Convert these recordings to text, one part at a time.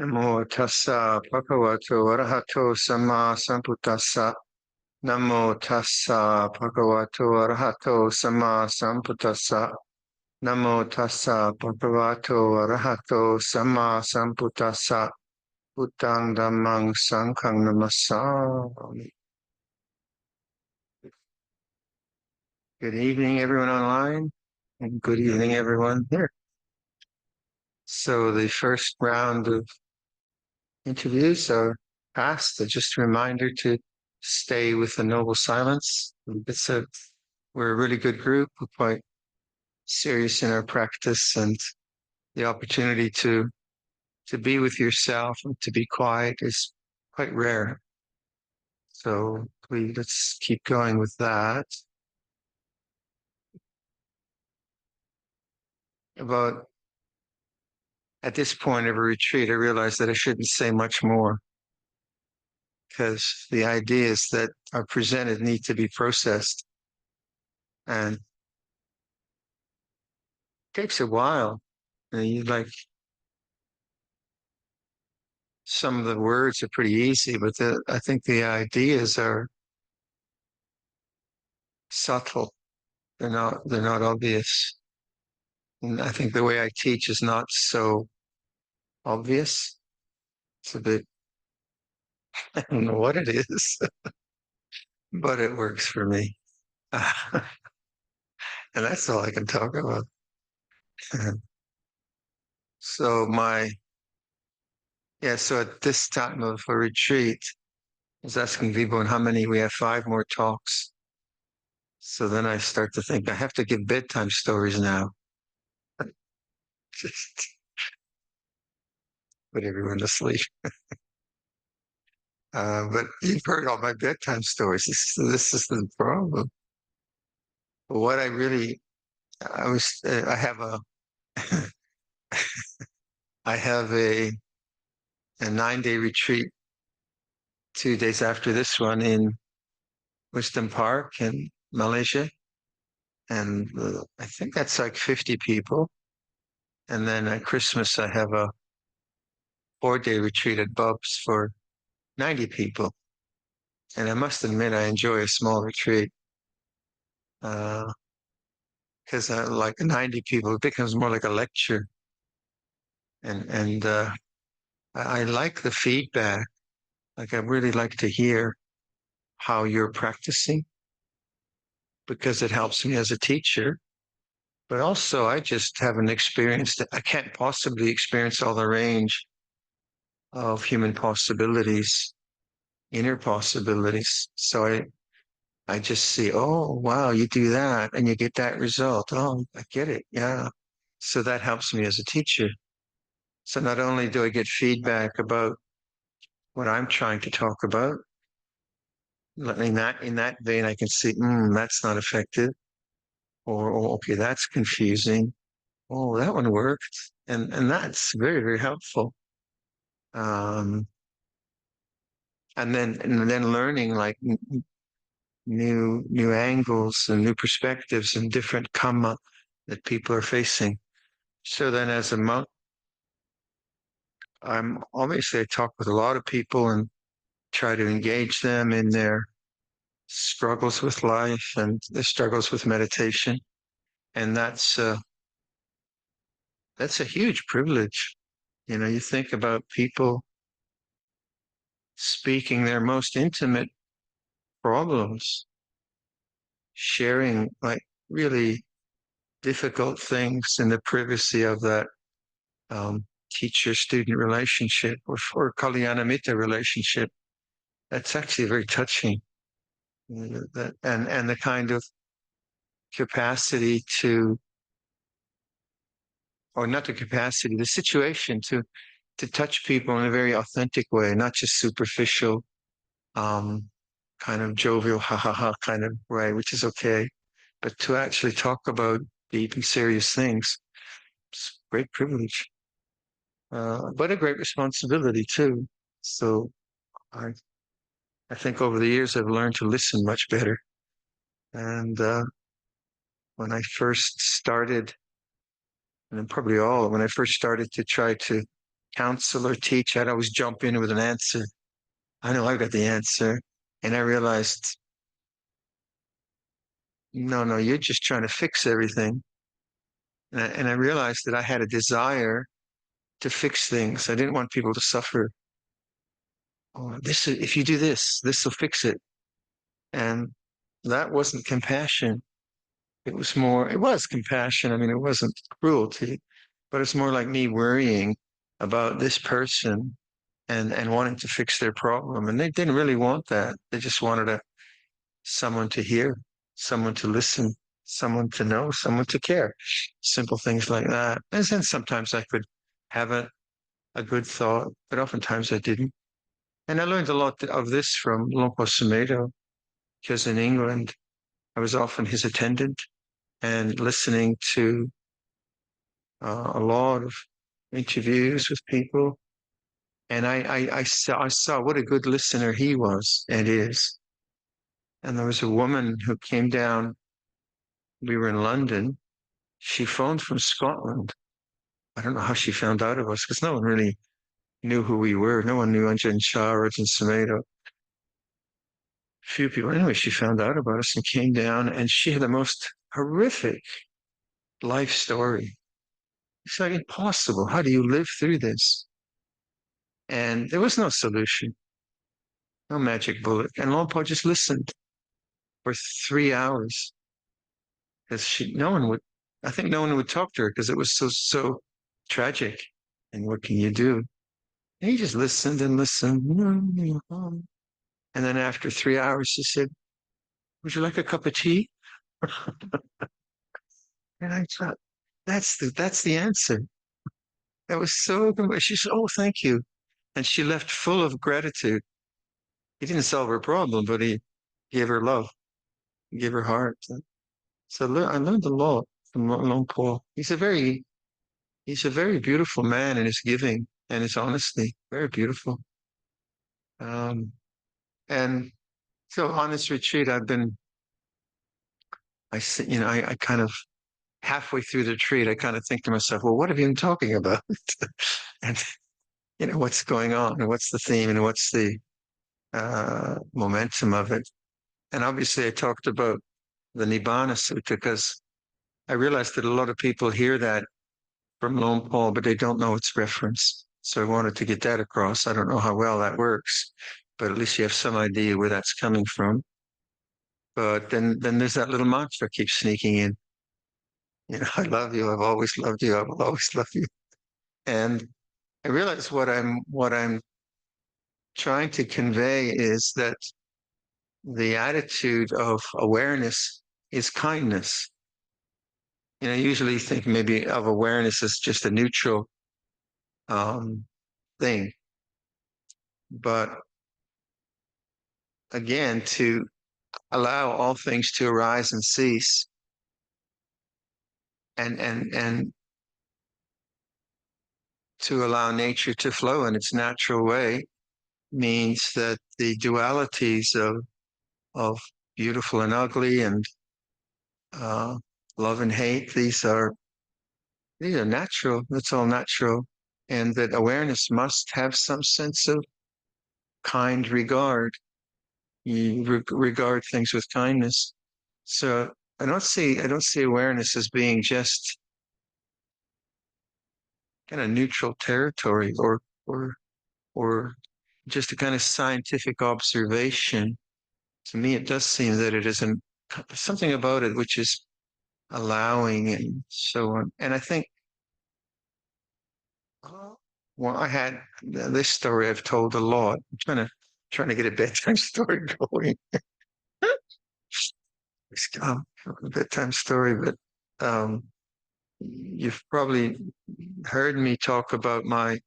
Namo tassa bhagavato arahato samma sambuddhassa. Namo tassa bhagavato arahato samma sambuddhassa. Namo tassa bhagavato arahato samma sambuddhassa. Buddhang dhammang sanghang namassami. Good evening, everyone online, and good evening, everyone here. So the first round of interviews are past. Just a reminder to stay with the noble silence. We're a really good group. We're quite serious in our practice, and the opportunity to be with yourself and to be quiet is quite rare. So let's keep going with that. At this point of a retreat, I realized that I shouldn't say much more, because the ideas that are presented need to be processed, and it takes a while. And some of the words are pretty easy, but I think the ideas are subtle. They're not obvious. And I think the way I teach is not so obvious. It's a bit, I don't know what it is, but it works for me. And that's all I can talk about. So at this time of a retreat, I was asking Vibhu how many. We have 5 more talks. So then I start to think I have to give bedtime stories now. Just put everyone to sleep. But you've heard all my bedtime stories. This is the problem. What I really, I have a, I have a 9-day retreat 2 days after this one in Wisdom Park in Malaysia. And I think that's like 50 people. And then at Christmas, I have a 4-day retreat at Bub's for 90 people. And I must admit, I enjoy a small retreat. Because like 90 people, it becomes more like a lecture. And I like the feedback. Like I really like to hear how you're practicing, because it helps me as a teacher. But also I just haven't experienced it. I can't possibly experience all the range of human possibilities, inner possibilities. So I just see, oh, wow, you do that and you get that result. Oh, I get it. Yeah. So that helps me as a teacher. So not only do I get feedback about what I'm trying to talk about, in that vein, I can see, that's not effective, or oh, okay, that's confusing. Oh, that one worked, and that's very, very helpful. And then learning like new angles and new perspectives and different karma that people are facing. So then, as a monk, I talk with a lot of people and try to engage them in their struggles with life and their struggles with meditation. And that's a huge privilege. You think about people speaking their most intimate problems, sharing like really difficult things in the privacy of that teacher-student relationship or Kalyanamitta relationship. That's actually very touching. And the kind of capacity the situation to touch people in a very authentic way, not just superficial, kind of jovial, ha ha ha kind of way, which is okay, but to actually talk about deep and serious things. It's a great privilege, but a great responsibility too. So I think over the years I've learned to listen much better. And when I first started, and probably when I first started to try to counsel or teach, I'd always jump in with an answer. I know I've got the answer. And I realized, no, you're just trying to fix everything. And I realized that I had a desire to fix things. I didn't want people to suffer. Oh, if you do this, this will fix it. And that wasn't compassion. It was compassion. I mean, it wasn't cruelty, but it's more like me worrying about this person and wanting to fix their problem. And they didn't really want that. They just wanted someone to hear, someone to listen, someone to know, someone to care. Simple things like that. And then sometimes I could have a good thought, but oftentimes I didn't. And I learned a lot of this from Luangpor Viradhammo, because in England, I was often his attendant and listening to a lot of interviews with people. And I saw what a good listener he was and is. And there was a woman who came down. We were in London. She phoned from Scotland. I don't know how she found out of us because no one really knew who we were. No one knew Ajahn Chah or Ajahn Sumedho. Few people. Anyway, she found out about us and came down, and she had the most horrific life story. It's like impossible. How do you live through this? And there was no solution, no magic bullet. And Luangpor just listened for 3 hours because I think no one would talk to her because it was so tragic. And what can you do? And he just listened and listened. And then after 3 hours, she said, "Would you like a cup of tea?" And I thought, that's the answer. That was so good. She said, "Oh, thank you." And she left full of gratitude. He didn't solve her problem, but he gave her love, he gave her heart. So I learned a lot from Luangpor. He's a very beautiful man in his giving and his honesty. Very beautiful. Um, and so on this retreat, I kind of halfway through the retreat, I kind of think to myself, well, what have you been talking about? And what's going on and what's the theme and what's the momentum of it. And obviously I talked about the Nibbana Sutta because I realized that a lot of people hear that from Luangpor, but they don't know its reference. So I wanted to get that across. I don't know how well that works, but at least you have some idea where that's coming from. But then there's that little mantra keeps sneaking in. I love you. I've always loved you. I will always love you. And I realize what I'm trying to convey is that the attitude of awareness is kindness. I usually think maybe of awareness as just a neutral thing. But again, to allow all things to arise and cease and to allow nature to flow in its natural way means that the dualities of beautiful and ugly and uh, love and hate, these are natural. That's all natural. And that awareness must have some sense of kind regard. You regard things with kindness. So I don't see awareness as being just kind of neutral territory or just a kind of scientific observation. To me, it does seem that it isn't something about it which is allowing and so on. And I think, well, I had this story I've told a lot. I'm trying to get a bedtime story going. A bedtime story, but you've probably heard me talk about my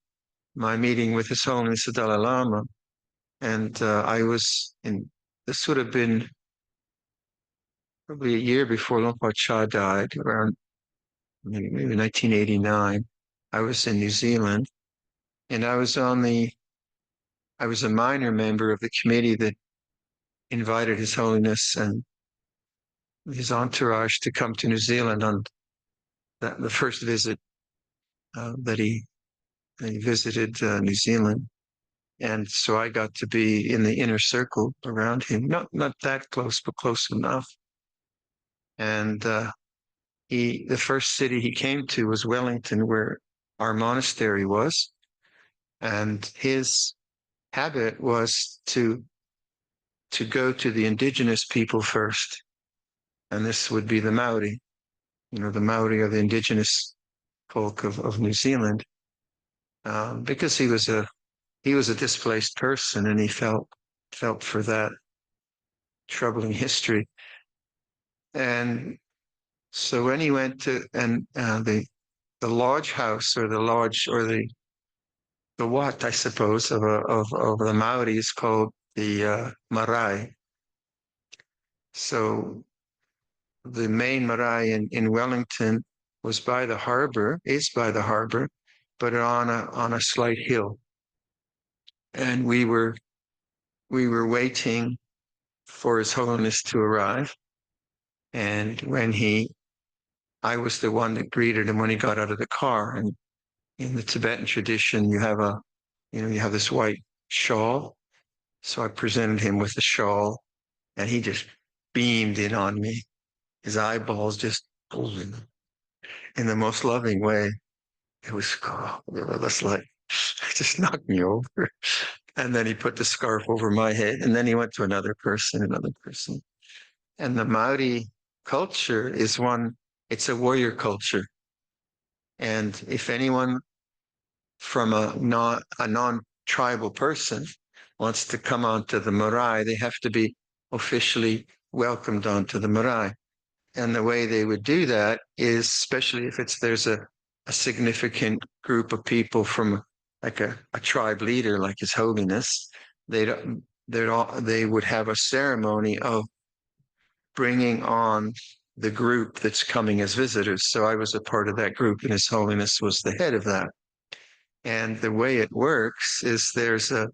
meeting with His Holiness the Dalai Lama, and I was in. This would have been probably a year before Luangpor Cha died, around maybe 1989. I was in New Zealand, and I was a minor member of the committee that invited His Holiness and his entourage to come to New Zealand on the first visit that he He visited New Zealand. And so I got to be in the inner circle around him, not that close, but close enough. And the first city he came to was Wellington, where our monastery was. And his habit was to go to the indigenous people first. And this would be the Maori. The Maori are the indigenous folk of New Zealand, because he was a displaced person, and he felt for that troubling history. And so when he went to and the lodge house, or the lodge, or the what, I suppose, of the Maori is called the marae. So the main marae in Wellington is by the harbor, but on a slight hill. And we were waiting for His Holiness to arrive. And I was the one that greeted him when he got out of the car. And in the Tibetan tradition, you have this white shawl. So I presented him with the shawl, and he just beamed in on me. His eyeballs just in the most loving way. It was like, it just knocked me over. And then he put the scarf over my head, and then he went to another person. And the Maori culture it's a warrior culture. And if anyone from a non-tribal person wants to come onto the marae, they have to be officially welcomed onto the marae. And the way they would do that is, especially if there's a significant group of people from like a tribe leader, like His Holiness, they would have a ceremony of bringing on the group that's coming as visitors. So I was a part of that group, and His Holiness was the head of that. And the way it works is there's an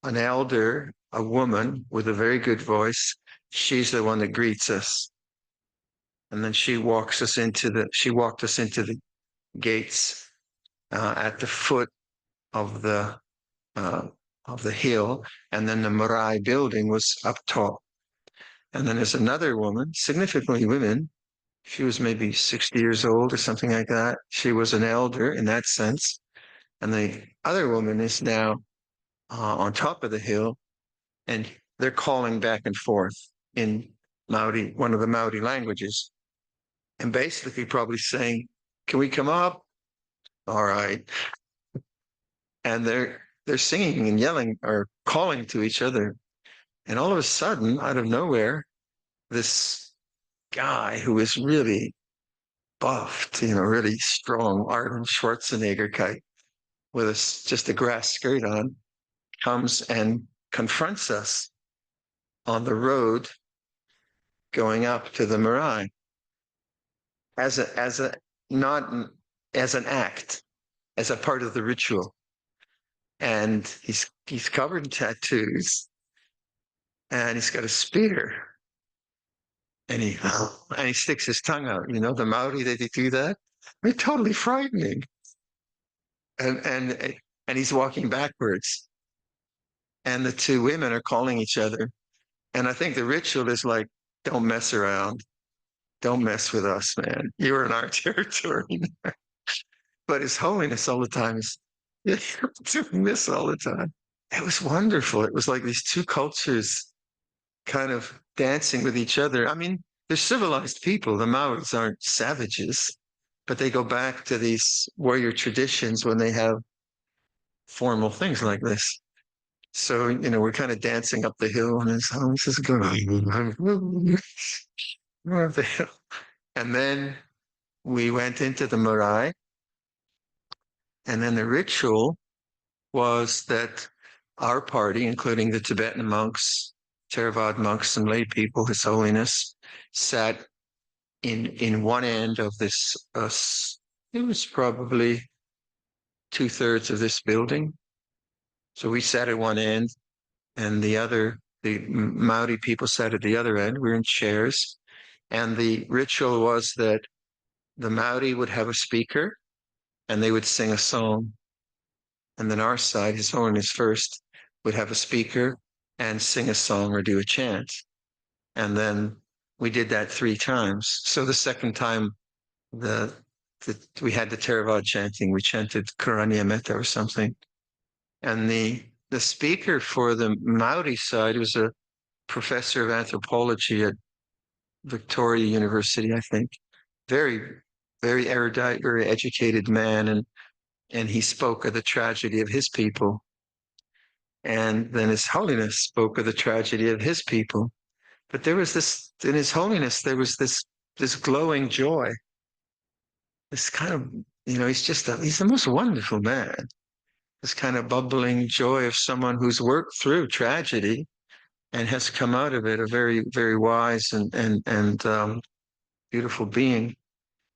elder, a woman with a very good voice. She's the one that greets us. And then she walked us into the gates at the foot of the hill. And then the marae building was up top. And then there's another woman, significantly women. She was maybe 60 years old or something like that. She was an elder in that sense. And the other woman is now on top of the hill, and they're calling back and forth in Maori, one of the Maori languages, and basically probably saying, "Can we come up?" All right. And they're singing and yelling or calling to each other. And all of a sudden, out of nowhere, this guy who is really buffed, really strong, Arnold Schwarzenegger type, with just a grass skirt on, comes and confronts us on the road going up to the marae not as an act, as a part of the ritual. And he's covered in tattoos, and he's got a spear, and he sticks his tongue out. The Maori, they do that. They're totally frightening. And he's walking backwards, and the two women are calling each other. And I think the ritual is like, don't mess around. Don't mess with us, man. You're in our territory. But His Holiness all the time is doing this all the time. It was wonderful. It was like these two cultures kind of dancing with each other. I mean, they're civilized people. The Maoris aren't savages, but they go back to these warrior traditions when they have formal things like this. So, we're kind of dancing up the hill, and His Holiness is going up the hill. And then we went into the marae, and then the ritual was that our party, including the Tibetan monks, Theravada monks, and lay people, His Holiness, sat in one end of this. It was probably 2/3 of this building. So we sat at one end, and the Maori people sat at the other end. We were in chairs, and the ritual was that the Maori would have a speaker, and they would sing a song. And then our side, His Holiness first, would have a speaker and sing a song or do a chant. And then we did that 3 times. So the second time, the, we had the Theravada chanting. We chanted Karanya Metta or something. And the speaker for the Maori side was a professor of anthropology at Victoria University, I think. Very, very erudite, very educated man, and he spoke of the tragedy of his people. And then His Holiness spoke of the tragedy of his people. But there was this, in His Holiness, there was this glowing joy, this kind of, he's the most wonderful man. This kind of bubbling joy of someone who's worked through tragedy and has come out of it a very, very wise and beautiful being.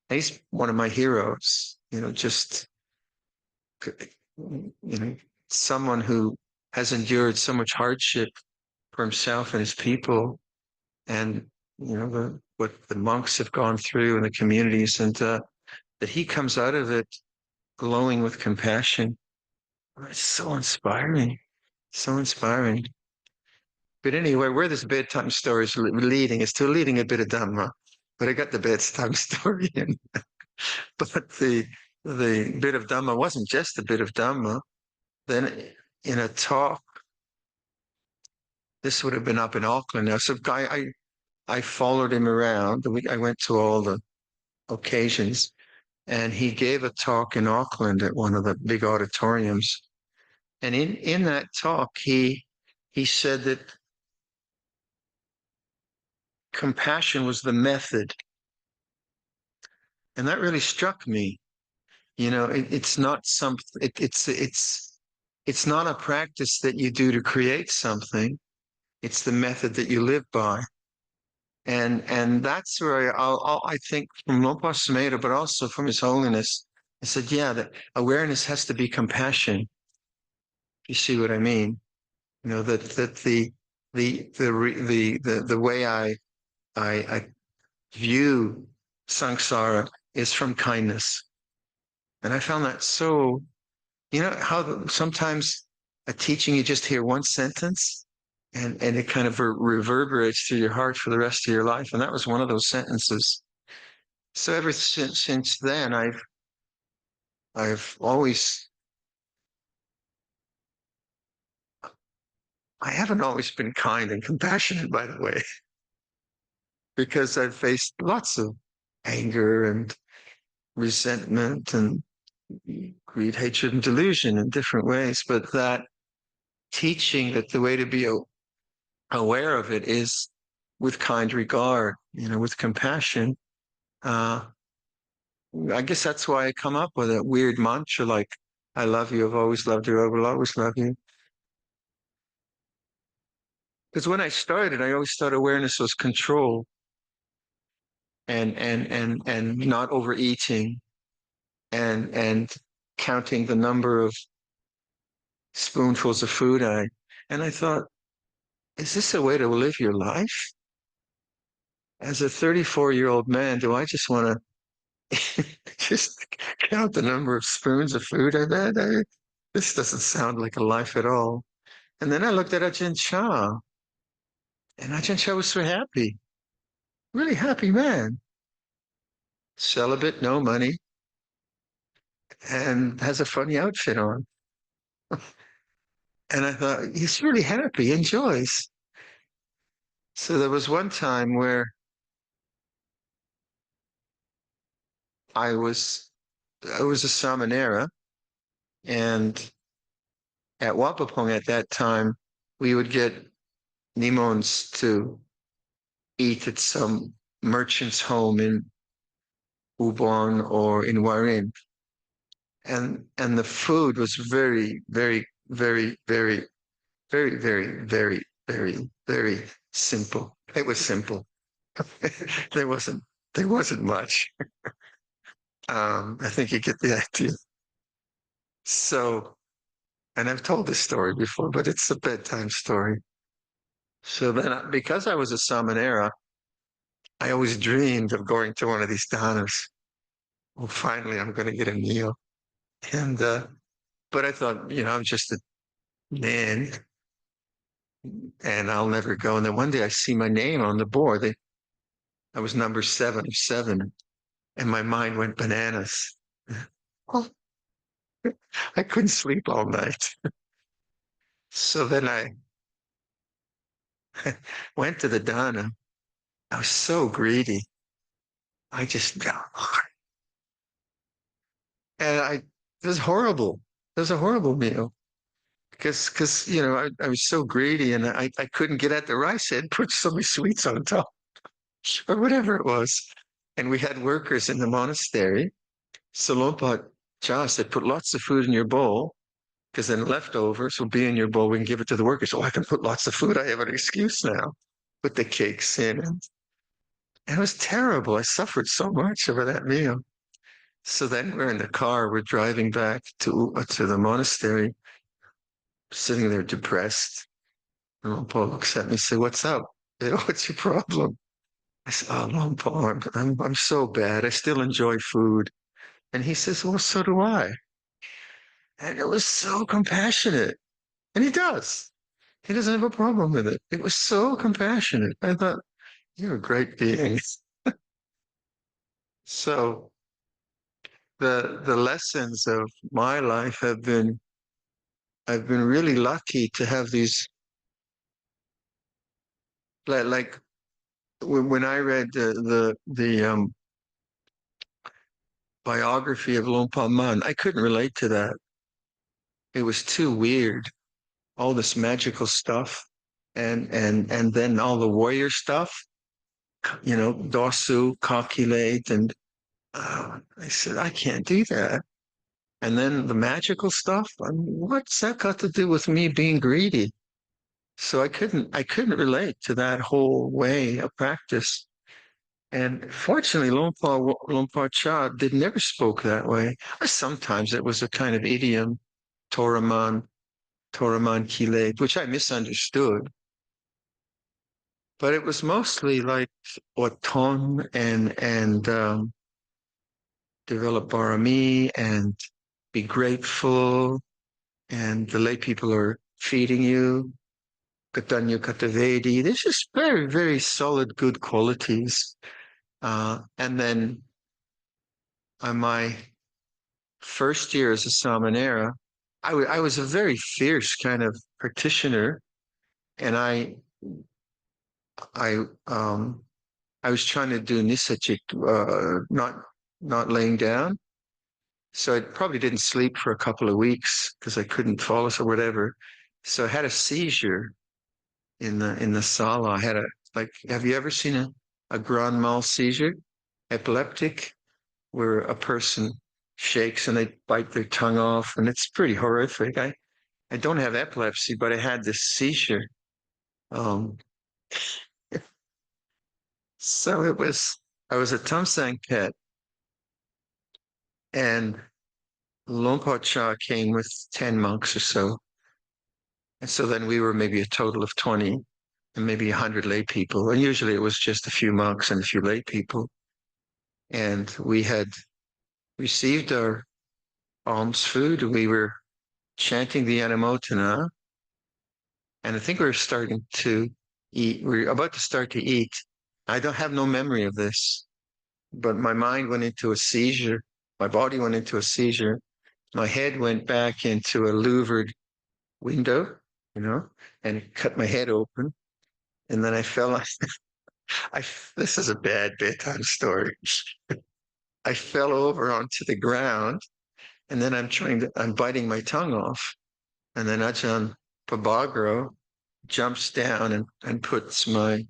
He's one of my heroes, just, someone who has endured so much hardship for himself and his people, and, what the monks have gone through and the communities, and that he comes out of it glowing with compassion. It's so inspiring, so inspiring. But anyway, where this bedtime story is leading is to leading a bit of Dhamma. But I got the bedtime story in. But the bit of Dhamma wasn't just a bit of Dhamma. Then in a talk, this would have been up in Auckland now. So I followed him around. I went to all the occasions, and he gave a talk in Auckland at one of the big auditoriums. And in that talk, he said that compassion was the method. And that really struck me. It's not it's not a practice that you do to create something. It's the method that you live by. And that's where I think from Luangpor Sumedho, but also from His Holiness, I said, yeah, that awareness has to be compassion. You see what I mean? That the way I view samsara is from kindness. And I found that so, how sometimes a teaching, you just hear one sentence and it kind of reverberates through your heart for the rest of your life. And that was one of those sentences. So ever since then, I've always, I haven't always been kind and compassionate, by the way, because I've faced lots of anger and resentment and greed, hatred, and delusion in different ways. But that teaching that the way to be aware of it is with kind regard, with compassion. I guess that's why I come up with a weird mantra like, I love you, I've always loved you, I will always love you. Because when I started, I always thought awareness was control and not overeating and counting the number of spoonfuls of food and I thought, is this a way to live your life? As a 34-year-old man, do I just want to just count the number of spoons of food I've had? This doesn't sound like a life at all. And then I looked at Ajahn Chah, and Ajahn Chah was so happy, really happy man. Celibate, no money, and has a funny outfit on. And I thought, he's really happy, enjoys. So there was one time where I was a Samanera, and at Wapapong at that time, we would get nimons to eat at some merchant's home in Ubon or in Warin. And the food was very, very, very, very, very, very, very, very, very simple. It was simple. there wasn't there wasn't much. I think you get the idea. So, and I've told this story before, but it's a bedtime story. So then, because I was a Samanera, I always dreamed of going to one of these dhanas. Well, finally, I'm going to get a meal. And but I thought, I'm just a man and I'll never go. And then one day I see my name on the board. I was number 7 of 7, and my mind went bananas. Well, I couldn't sleep all night. So then I went to the Dhamma. I was so greedy. I just, and it was horrible. It was a horrible meal because I was so greedy and I couldn't get at the rice. I had put so many sweets on top or whatever it was. And we had workers in the monastery. So Luangpor Cha said, put lots of food in your bowl because then leftovers will be in your bowl. We can give it to the workers. Oh, I can put lots of food. I have an excuse now. Put the cakes in. And it was terrible. I suffered so much over that meal. So then we're in the car. We're driving back to the monastery, sitting there depressed. And Paul looks at me and says, "What's up? What's your problem?" I said, "Oh, Luangpor, I'm so bad. I still enjoy food." And he says, "Well, so do I." And it was so compassionate. And he does. He doesn't have a problem with it. It was so compassionate. I thought, you're a great being. So the lessons of my life I've been really lucky to have these like when I read the biography of Luangpor Man, I couldn't relate to that. It was too weird. All this magical stuff and then all the warrior stuff, Dosu, calculate, and I said, I can't do that. And then the magical stuff, what's that got to do with me being greedy? So I couldn't relate to that whole way of practice. And fortunately, Luangpor Cha did never spoke that way. Or sometimes it was a kind of idiom, Toraman, Toraman Kile, which I misunderstood. But it was mostly like Oton and develop barami and be grateful, and the lay people are feeding you. Katanyo Katavedi. There's just very, very solid, good qualities. And then on my first year as a Samanera, I was a very fierce kind of practitioner, and I I was trying to do nisachik, not laying down. So I probably didn't sleep for a couple of weeks because I couldn't fall asleep or whatever. So I had a seizure in the sala. I had have you ever seen a grand mal seizure, epileptic, where a person shakes and they bite their tongue off, and it's pretty horrific. I don't have epilepsy, but I had this seizure. Um, so I was a Tumsang pet, and Luangpor Cha came with 10 monks or so. And so then we were maybe a total of 20 and maybe 100 lay people. And usually it was just a few monks and a few lay people. And we had received our alms food. We were chanting the Anumodana, and I think we were starting to eat. We were about to start to eat. I don't have no memory of this, but my mind went into a seizure. My body went into a seizure. My head went back into a louvered window, you know, and it cut my head open. And then I fell. This is a bad bedtime story. I fell over onto the ground, and then I'm biting my tongue off. And then Ajahn Pabagro jumps down and puts my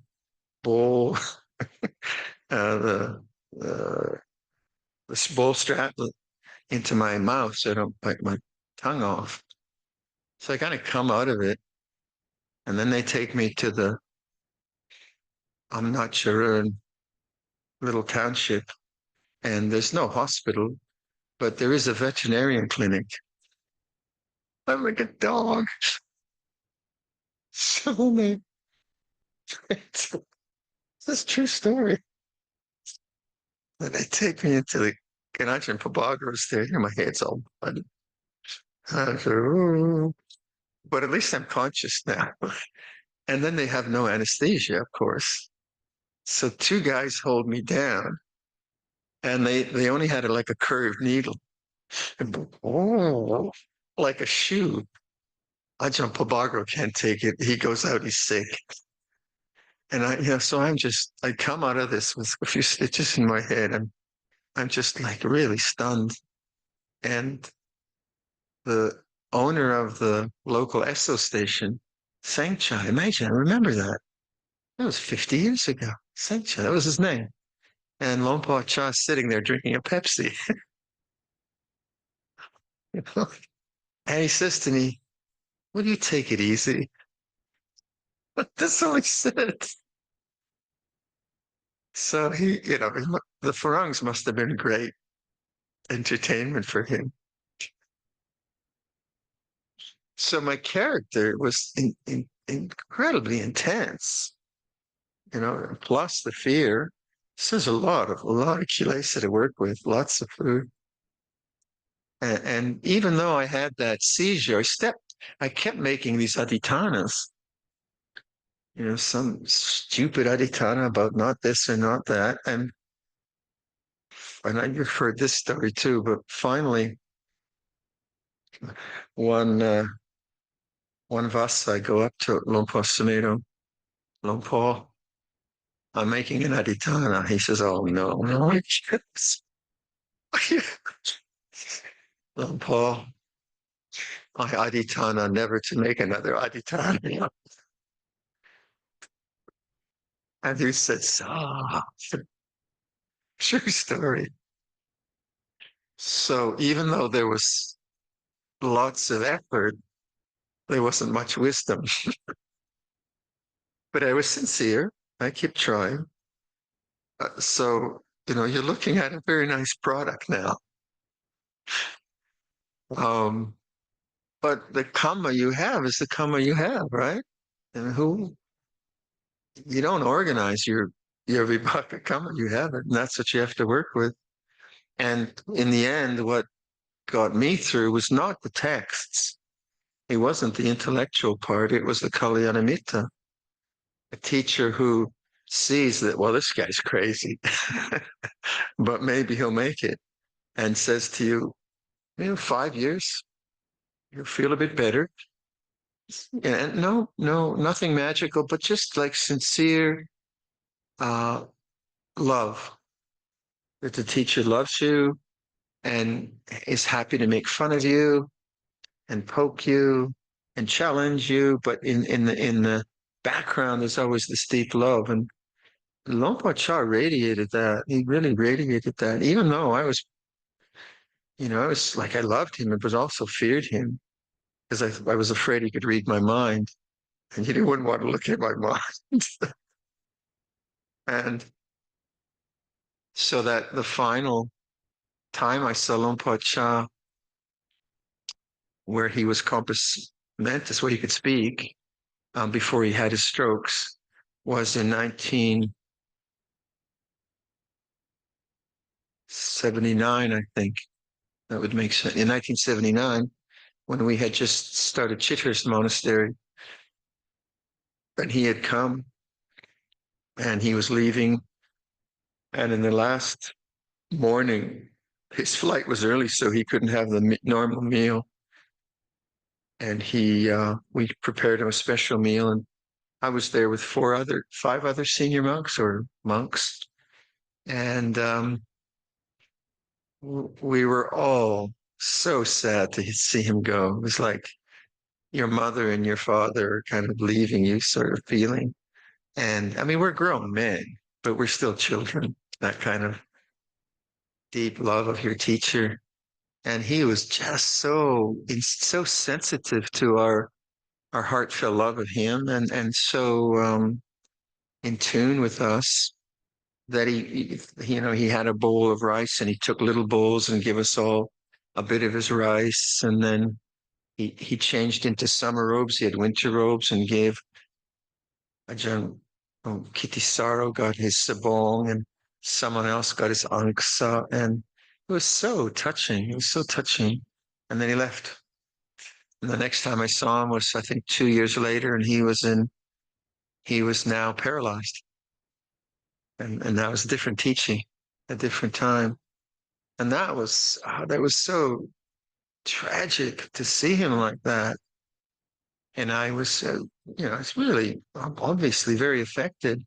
bowl, the, the the bowl strap into my mouth so I don't bite my tongue off. So I kind of come out of it, and then they take me to I'm not sure, little township, and there's no hospital, but there is a veterinarian clinic. I'm like a dog. So they, it's a true story. Then they take me into And Ajahn Prabhakara's there, my head's all bloody. I said, "Ooh." But at least I'm conscious now. And then they have no anesthesia, of course. So two guys hold me down, and they only had like a curved needle. And, oh, like a shoe. Ajahn Prabhakara can't take it. He goes out, he's sick. And so I come out of this with a few stitches in my head. I'm just like really stunned. And the owner of the local Esso station, Sangcha, imagine, I remember that. That was 50 years ago. Sangcha, that was his name. And Luangpor Cha sitting there drinking a Pepsi. And he says to me, "Will you take it easy?" That's all he said. So the Farangs must have been great entertainment for him. So my character was incredibly intense, plus the fear. So there's a lot of kilesa to work with, lots of food. And even though I had that seizure, I kept making these adhitanas, some stupid adhitana about not this or not that. And you've heard this story too, but finally, one Vasa, I go up to Luangpor Sumedho. Luangpor, I'm making an adhitana. He says, "Oh, no, no." Luangpor, my adhitana, never to make another adhitana. And he said, true story. So even though there was lots of effort, there wasn't much wisdom. But I was sincere. I kept trying. So, you're looking at a very nice product now. But the karma you have is the karma you have, right? And you don't organize your vibhaka karma, you have it, and that's what you have to work with. And in the end, what got me through was not the texts. It wasn't the intellectual part. It was the Kalyanamitta, a teacher who sees that, well, this guy's crazy, but maybe he'll make it, and says to you, 5 years, you'll feel a bit better. And no, nothing magical, but just like sincere love, that the teacher loves you and is happy to make fun of you and poke you and challenge you, but in the background there's always this deep love. And Luangpor Cha radiated that. He really radiated that. Even though I was like, I loved him, but also feared him because I was afraid he could read my mind, and he wouldn't want to look at my mind. And so that the final time I saw Luangpor Cha, where he was compos mentis, where he could speak, before he had his strokes, was in 1979, I think. That would make sense. In 1979, when we had just started Chithurst Monastery, and he had come, and he was leaving, and in the last morning, his flight was early, so he couldn't have the normal meal. And we prepared him a special meal, and I was there with 5 other senior monks or monks, and we were all so sad to see him go. It was like your mother and your father are kind of leaving you, sort of feeling. And I mean, we're grown men, but we're still children. That kind of deep love of your teacher, and he was just so sensitive to our heartfelt love of him, and so in tune with us, that he had a bowl of rice, and he took little bowls and gave us all a bit of his rice, and then he changed into summer robes. He had winter robes, and gave Ajahn Kitisaro got his sabong, and someone else got his angsa, and It was so touching. It was so touching. And then he left. And the next time I saw him was, I think, 2 years later, and he was now paralyzed. And that was a different teaching, a different time. And that was so tragic to see him like that. And I was, it's really obviously very affected.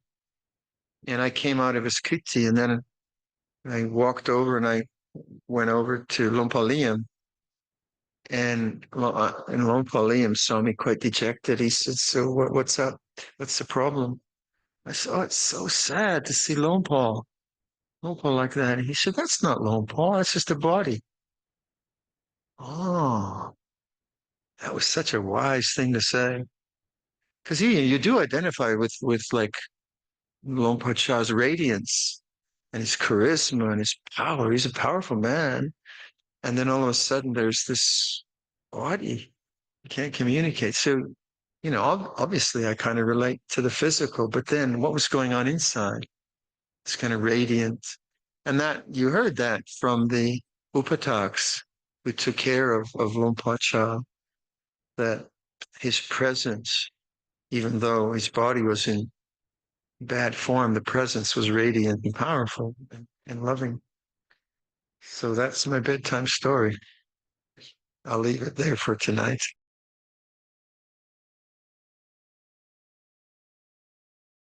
And I came out of his kuti, and then I walked over and I went over to Luangpor Viradhammo, and Luangpor Viradhammo saw me quite dejected. He said, "So what's up? What's the problem?" I said, "Oh, it's so sad to see Luangpor like that." And he said, "That's not Luangpor. That's just a body." Oh, that was such a wise thing to say. Because you do identify with like Luangpor Cha's radiance and his charisma and his power. He's a powerful man. And then all of a sudden there's this body. You can't communicate. So, obviously I kind of relate to the physical, but then what was going on inside? It's kind of radiant. And that you heard that from the Upataks who took care of Luangpor Cha, that his presence, even though his body was in bad form, the presence was radiant and powerful and loving. So that's my bedtime story. I'll leave it there for tonight.